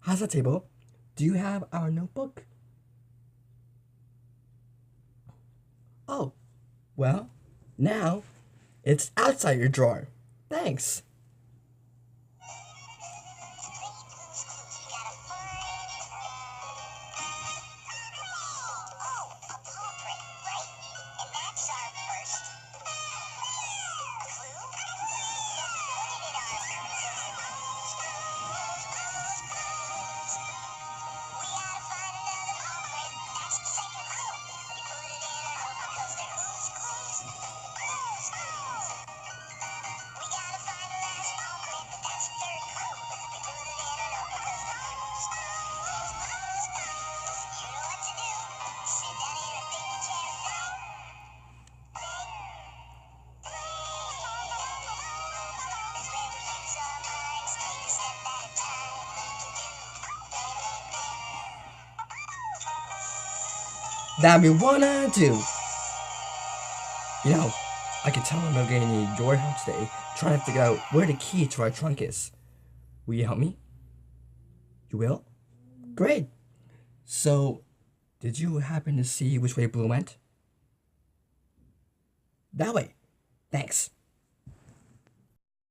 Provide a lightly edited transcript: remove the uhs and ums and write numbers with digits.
How's that table? Do you have our notebook? Oh, well, now it's outside your drawer. Thanks. That be one and two. You know, I can tell I'm getting to your help today, trying to figure out where the key to our trunk is. Will you help me? You will? Great. So, did you happen to see which way Blue went? That way. Thanks.